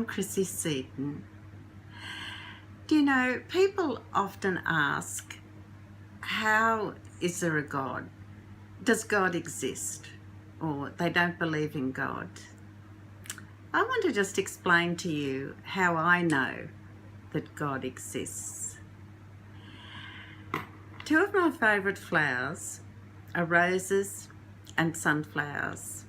Chrissy Seaton. Do you know, people often ask, how is there a God? Does God exist? Or they don't believe in God. I want to just explain to you how I know that God exists. Two of my favourite flowers are roses and sunflowers.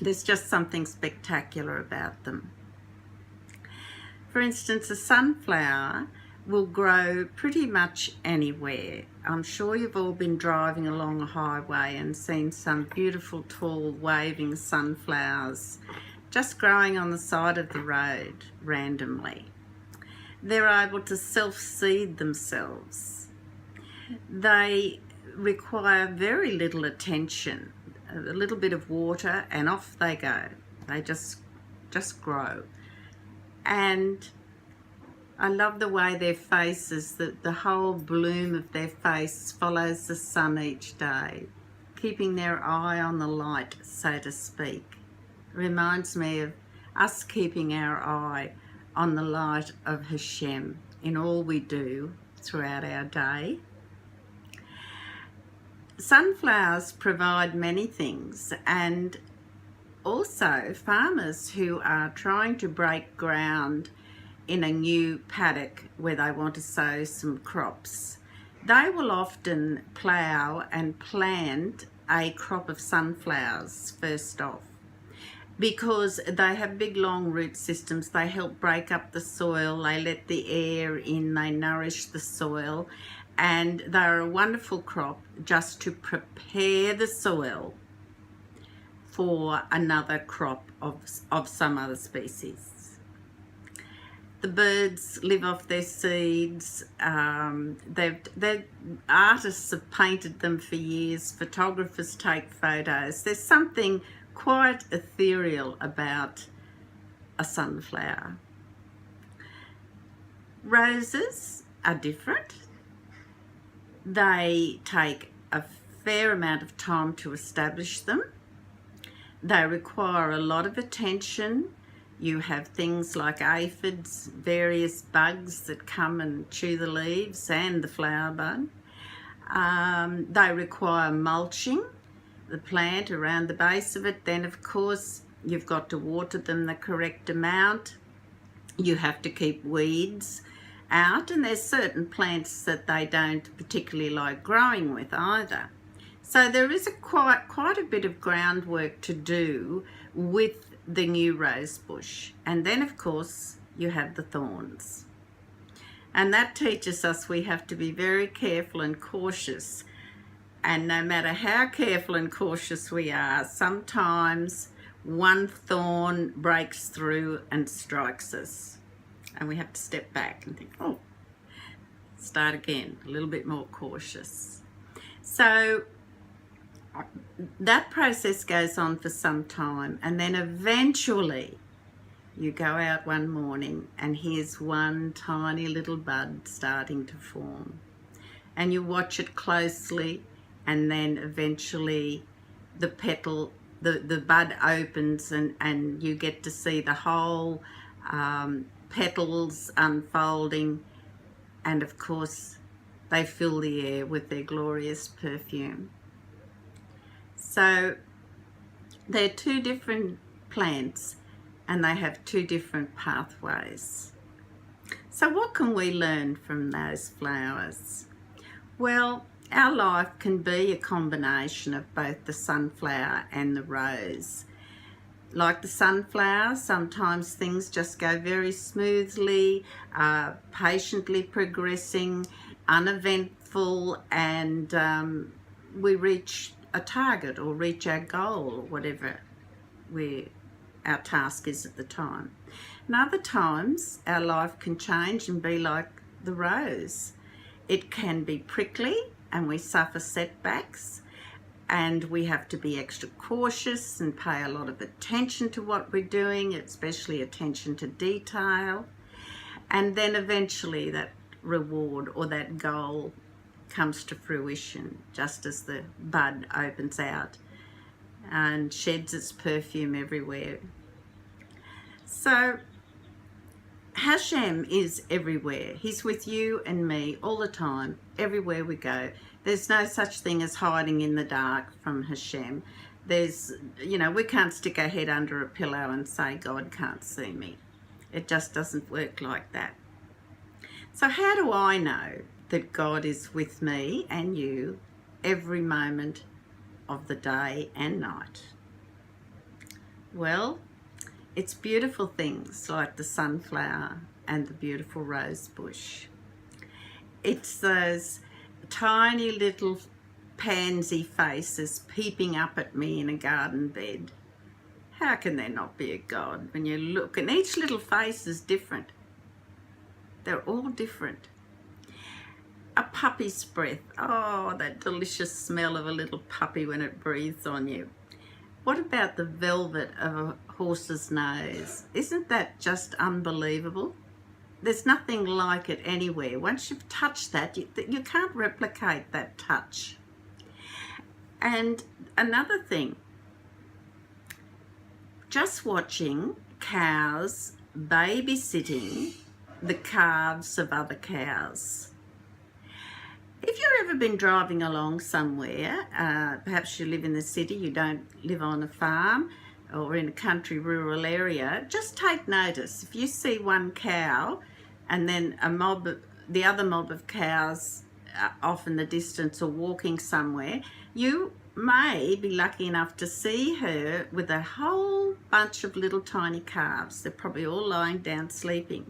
There's just something spectacular about them. For instance, a sunflower will grow pretty much anywhere. I'm sure you've all been driving along a highway and seen some beautiful tall waving sunflowers just growing on the side of the road randomly. They're able to self-seed themselves. They require very little attention, a little bit of water, and off they go. They just grow. And I love the way their faces, the whole bloom of their face follows the sun each day, keeping their eye on the light, so to speak. It reminds me of us keeping our eye on the light of Hashem in all we do throughout our day. Sunflowers provide many things, and also farmers who are trying to break ground in a new paddock where they want to sow some crops, they will often plough and plant a crop of sunflowers first off, because they have big long root systems. They help break up the soil, they let the air in, they nourish the soil, and they're a wonderful crop just to prepare the soil for another crop of some other species. The birds live off their seeds. Artists have painted them for years. Photographers take photos. There's something quite ethereal about a sunflower. Roses are different. They take a fair amount of time to establish them. They require a lot of attention. You have things like aphids, various bugs that come and chew the leaves and the flower bud. They require mulching the plant around the base of it. Then, of course, you've got to water them the correct amount. You have to keep weeds out, and there's certain plants that they don't particularly like growing with either. So there is quite a bit of groundwork to do with the new rose bush. And then, of course, you have the thorns. And that teaches us we have to be very careful and cautious. And no matter how careful and cautious we are, sometimes one thorn breaks through and strikes us. And we have to step back and think, oh, start again, a little bit more cautious. So that process goes on for some time, and then eventually you go out one morning and here's one tiny little bud starting to form, and you watch it closely, and then eventually the petal, the bud opens, and you get to see the whole petals unfolding, and of course they fill the air with their glorious perfume. So they're two different plants, and they have two different pathways. So what can we learn from those flowers? Well, our life can be a combination of both the sunflower and the rose. Like the sunflower, sometimes things just go very smoothly, patiently progressing, uneventful, and we reach a target or reach our goal or whatever our task is at the time. And other times our life can change and be like the rose. It can be prickly and we suffer setbacks, and we have to be extra cautious and pay a lot of attention to what we're doing, especially attention to detail. And then eventually that reward or that goal comes to fruition just as the bud opens out and sheds its perfume everywhere. So Hashem is everywhere. He's with you and me all the time, everywhere we go. There's no such thing as hiding in the dark from Hashem. There's, we can't stick our head under a pillow and say, God can't see me. It just doesn't work like that. So how do I know that God is with me and you every moment of the day and night? Well, it's beautiful things like the sunflower and the beautiful rose bush. It's those tiny little pansy faces peeping up at me in a garden bed. How can there not be a God when you look? And each little face is different. They're all different. A puppy's breath. Oh, that delicious smell of a little puppy when it breathes on you. What about the velvet of a horse's nose? Isn't that just unbelievable? There's nothing like it anywhere. Once you've touched that, you can't replicate that touch. And another thing, just watching cows babysitting the calves of other cows. If you've ever been driving along somewhere, perhaps you live in the city, you don't live on a farm or in a country rural area, just take notice. If you see one cow and then the other mob of cows off in the distance or walking somewhere, you may be lucky enough to see her with a whole bunch of little tiny calves. They're probably all lying down sleeping.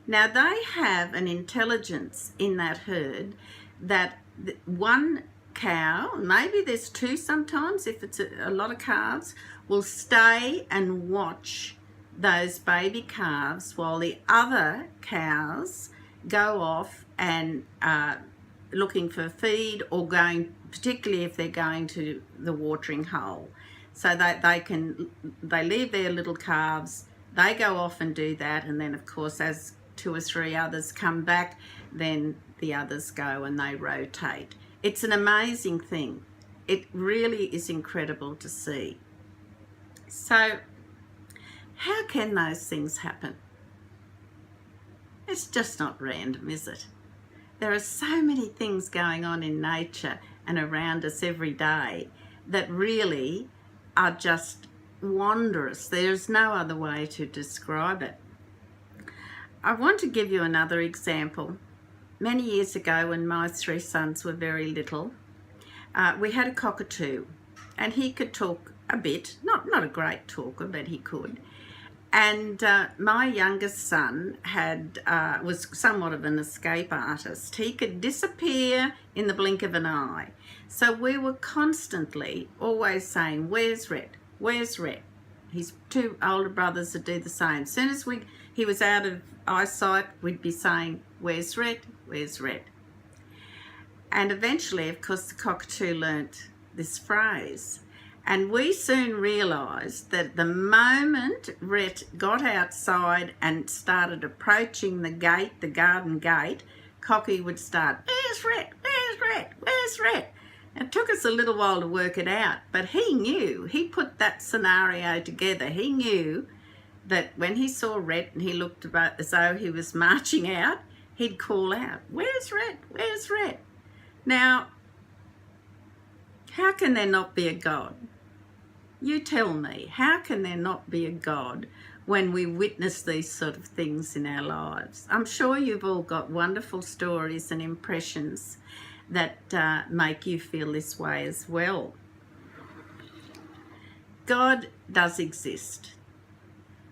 Now they have an intelligence in that herd that one cow, maybe there's two sometimes if it's a lot of calves, will stay and watch those baby calves while the other cows go off and looking for feed or going, particularly if they're going to the watering hole. So they leave their little calves, they go off and do that, and then of course as 2 or 3 others come back, then the others go and they rotate. It's an amazing thing. It really is incredible to see. So how can those things happen? It's just not random, is it? There are so many things going on in nature and around us every day that really are just wondrous. There's no other way to describe it. I want to give you another example. Many years ago when my 3 sons were very little, we had a cockatoo and he could talk a bit, not a great talker, but he could. And my youngest son was somewhat of an escape artist. He could disappear in the blink of an eye. So we were constantly always saying, "Where's Rhett? Where's Rhett?" His 2 older brothers would do the same. As soon as he was out of eyesight, we'd be saying, "Where's Rhett? Where's Rhett?" And eventually, of course, the cockatoo learnt this phrase. And we soon realised that the moment Rhett got outside and started approaching the gate, the garden gate, Cocky would start, "Where's Rhett? Where's Rhett? Where's Rhett?" It took us a little while to work it out, but he knew. He put that scenario together. He knew that when he saw Rhett and he looked about as though he was marching out, he'd call out, "Where's Rhett? Where's Rhett?" Now, how can there not be a God? You tell me, how can there not be a God when we witness these sort of things in our lives? I'm sure you've all got wonderful stories and impressions that make you feel this way as well. God does exist.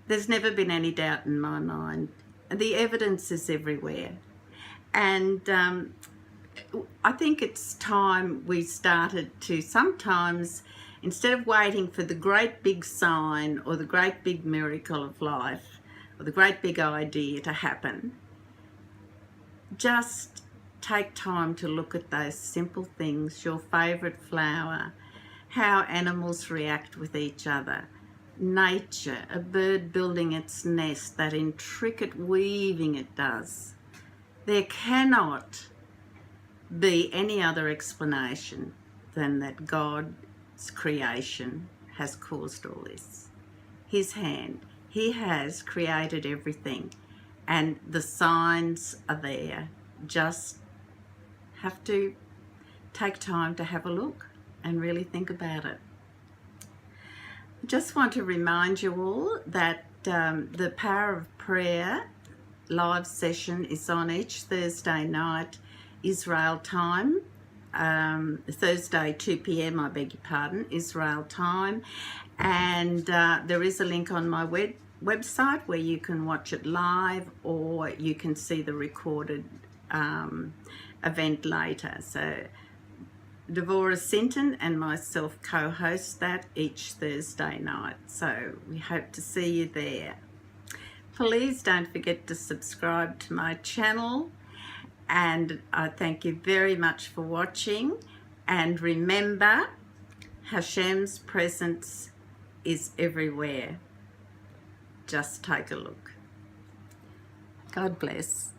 There's never been any doubt in my mind. The evidence is everywhere. And I think it's time we started to sometimes, instead of waiting for the great big sign or the great big miracle of life or the great big idea to happen, just take time to look at those simple things, your favourite flower, how animals react with each other, nature, a bird building its nest, that intricate weaving it does. There cannot be any other explanation than that God's creation has caused all this. His hand. He has created everything. and the signs are there. Just have to take time to have a look and really think about it. I just want to remind you all that the Power of Prayer live session is on each Thursday night, Israel time, Thursday 2 p.m, I beg your pardon, Israel time, and there is a link on my website where you can watch it live, or you can see the recorded event later. So Devorah Sinton and myself co-host that each Thursday night, so we hope to see you there. Please don't forget to subscribe to my channel, and I thank you very much for watching. And remember, Hashem's presence is everywhere. Just take a look. God bless.